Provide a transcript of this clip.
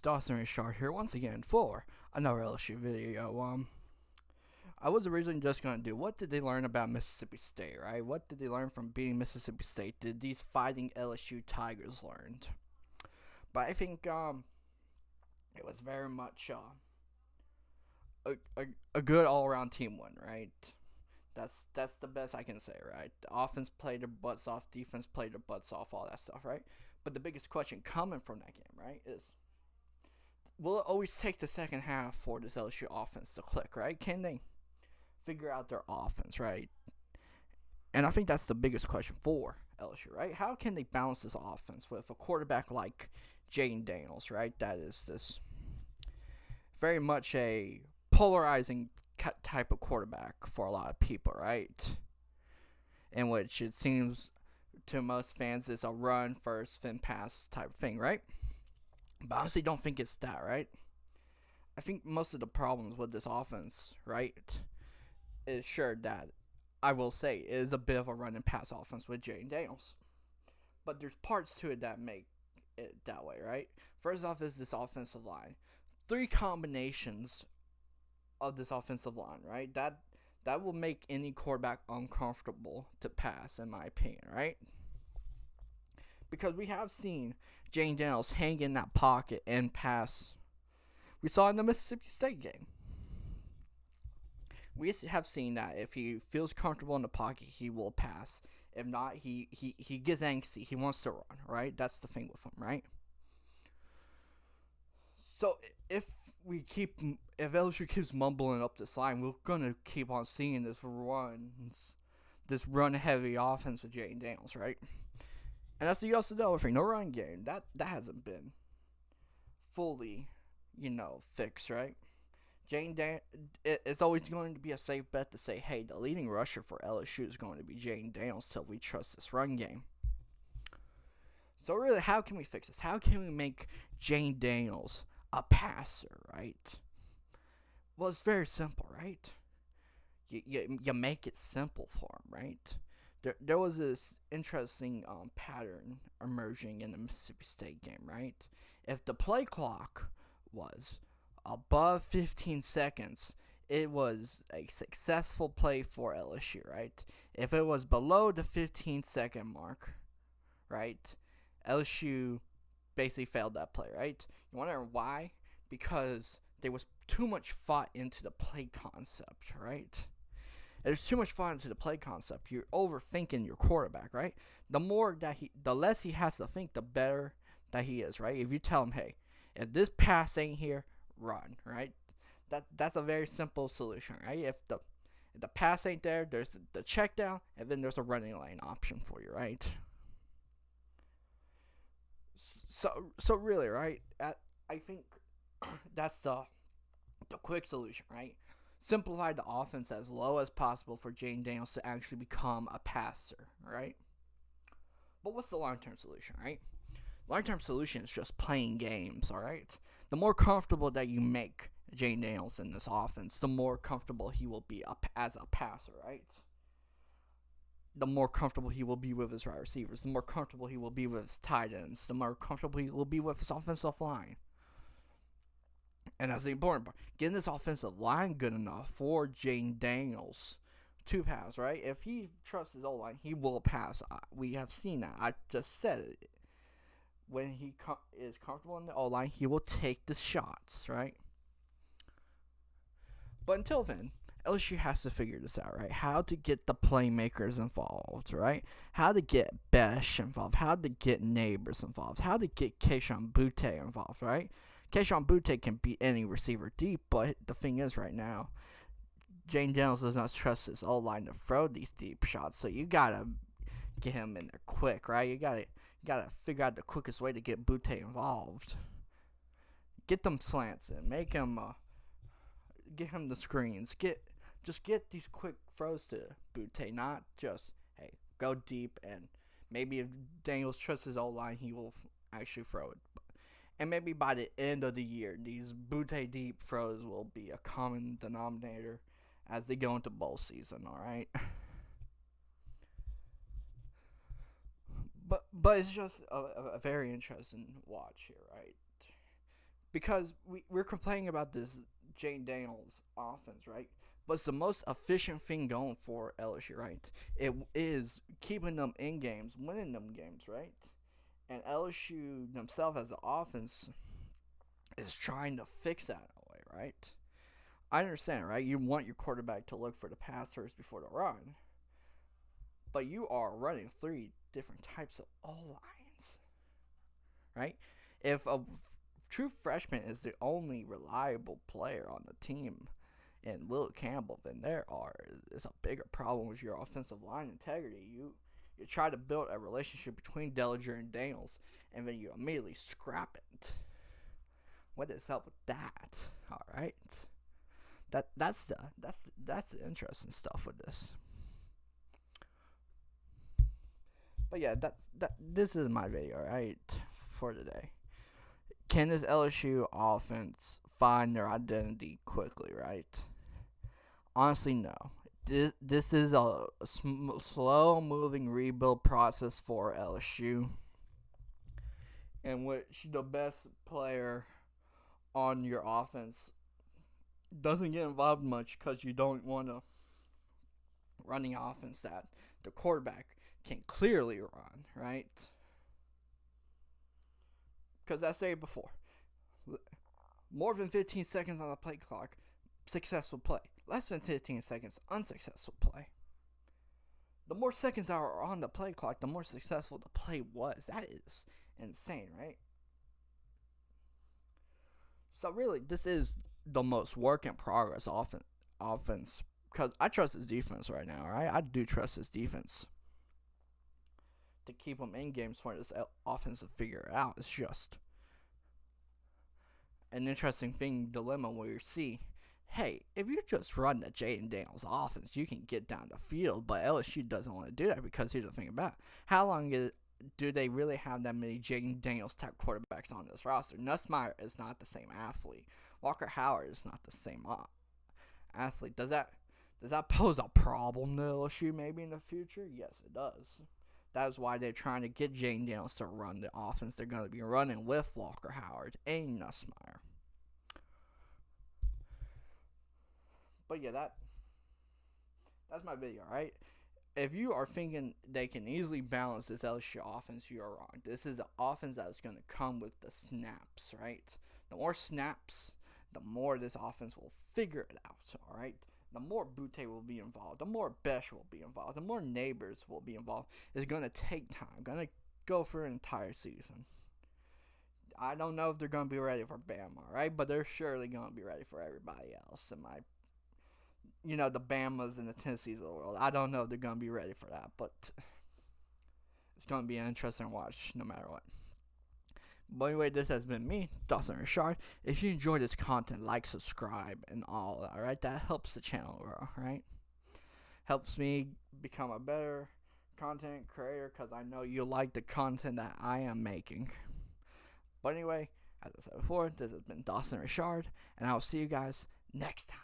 Dawson Richard here once again for another LSU video. I was originally just gonna do what did they learn about Mississippi State, right? What did they learn from beating Mississippi State? Did these fighting LSU Tigers learned? But I think it was very much a good all around team win, right? That's the best I can say, right? The offense played their butts off, defense played their butts off, all that stuff, right? But the biggest question coming from that game, right, is will it always take the second half for this LSU offense to click, right? Can they figure out their offense, right? And I think that's the biggest question for LSU, right? How can they balance this offense with a quarterback like Jaden Daniels, right? That is this very much a polarizing type of quarterback for a lot of people, right? In which it seems to most fans is a run first, then pass type of thing, right? But I honestly don't think it's that, right? I think most of the problems with this offense, right, is sure that I will say is a bit of a run and pass offense with Jaden Daniels. But there's parts to it that make it that way, right? First off is this offensive line. 3 combinations of this offensive line, right? That will make any quarterback uncomfortable to pass, in my opinion, right? Because we have seen Jaden Daniels hang in that pocket and pass. We saw in the Mississippi State game. We have seen that if he feels comfortable in the pocket, he will pass. If not, he gets angsty. He wants to run, right? That's the thing with him, right? So if LSU keeps mumbling up this line, we're gonna keep on seeing this run heavy offense with Jaden Daniels, right? And that's the also the other thing. No run game. That hasn't been fully, fixed, right? It's always going to be a safe bet to say, hey, the leading rusher for LSU is going to be Jaden Daniels till we trust this run game. So really, how can we fix this? How can we make Jaden Daniels a passer, right? Well, it's very simple, right? You make it simple for him, right? There was this interesting pattern emerging in the Mississippi State game, right? If the play clock was above 15 seconds, it was a successful play for LSU, right? If it was below the 15-second mark, right, LSU basically failed that play, right? You wonder why? Because there was too much thought into the play concept, right? There's too much thought into the play concept. You're overthinking your quarterback, right? The less he has to think, the better that he is, right? If you tell him, hey, if this pass ain't here, run, right? That's a very simple solution, right? If the pass ain't there, there's the check down, and then there's a running lane option for you, right? So really, right? I think that's the quick solution, right? Simplify the offense as low as possible for Jaden Daniels to actually become a passer, right? But what's the long-term solution, right? Long-term solution is just playing games, all right? The more comfortable that you make Jaden Daniels in this offense, the more comfortable he will be as a passer, right? The more comfortable he will be with his wide receivers, the more comfortable he will be with his tight ends, the more comfortable he will be with his offensive line. And that's the important part. Getting this offensive line good enough for Jaden Daniels to pass, right? If he trusts his O-line, he will pass. We have seen that. I just said it. When he is comfortable in the O-line, he will take the shots, right? But until then, LSU has to figure this out, right? How to get the playmakers involved, right? How to get Besh involved. How to get Neighbors involved. How to get Kayshon Boutte involved, right? Kayshon Boutte can beat any receiver deep, but the thing is right now, Jaden Daniels does not trust his O-line to throw these deep shots, so you gotta get him in there quick, right? You gotta figure out the quickest way to get Boutte involved. Get them slants in. Make him get him the screens. Just get these quick throws to Boutte, not just, hey, go deep, and maybe if Daniels trusts his O-line, he will actually throw it. And maybe by the end of the year, these Boutte deep throws will be a common denominator as they go into bowl season, all right? But it's just a very interesting watch here, right? because we're complaining about this Jane Daniels offense, right? But it's the most efficient thing going for LSU, right? It is keeping them in games, winning them games, right? And LSU themselves as an offense is trying to fix that in a way, right? I understand, right? You want your quarterback to look for the passers before the run, but you are running three different types of O-lines, right? If a true freshman is the only reliable player on the team and Will Campbell, then is a bigger problem with your offensive line integrity. You try to build a relationship between Dellinger and Daniels, and then you immediately scrap it. What is up with that? All right, that's the interesting stuff with this. But yeah, this is my video, right, for today. Can this LSU offense find their identity quickly, right? Honestly, no. This is a slow-moving rebuild process for LSU, in which the best player on your offense doesn't get involved much because you don't want to run the offense that the quarterback can clearly run, right? Because I said before, more than 15 seconds on the play clock, successful play. Less than 15 seconds, unsuccessful play. The more seconds that are on the play clock, the more successful the play was. That is insane, right? So really, this is the most work in progress offense. Because I trust his defense right now, right? I do trust his defense to keep them in games for this offense to figure it out. It's just an interesting dilemma where you see, hey, if you just run the Jaden Daniels offense, you can get down the field, but LSU doesn't want to do that because here's the thing about it. How long do they really have that many Jaden Daniels type quarterbacks on this roster? Nussmeier is not the same athlete. Walker Howard is not the same athlete. Does that pose a problem to LSU maybe in the future? Yes, it does. That is why they're trying to get Jaden Daniels to run the offense they're going to be running with Walker Howard and Nussmeier. But yeah, that's my video, right? If you are thinking they can easily balance this LSU offense, you are wrong. This is an offense that is going to come with the snaps, right? The more snaps, the more this offense will figure it out, all right? The more Butte will be involved, the more Besh will be involved, the more Neighbors will be involved. It's going to take time, going to go for an entire season. I don't know if they're going to be ready for Bama, right? But they're surely going to be ready for everybody else. The Bamas and the Tennessees of the world. I don't know if they're going to be ready for that, but it's going to be an interesting watch no matter what. But anyway, this has been me, Dawson Richard. If you enjoy this content, like, subscribe, and all that, right? That helps the channel grow, right? Helps me become a better content creator because I know you like the content that I am making. But anyway, as I said before, this has been Dawson Richard, and I will see you guys next time.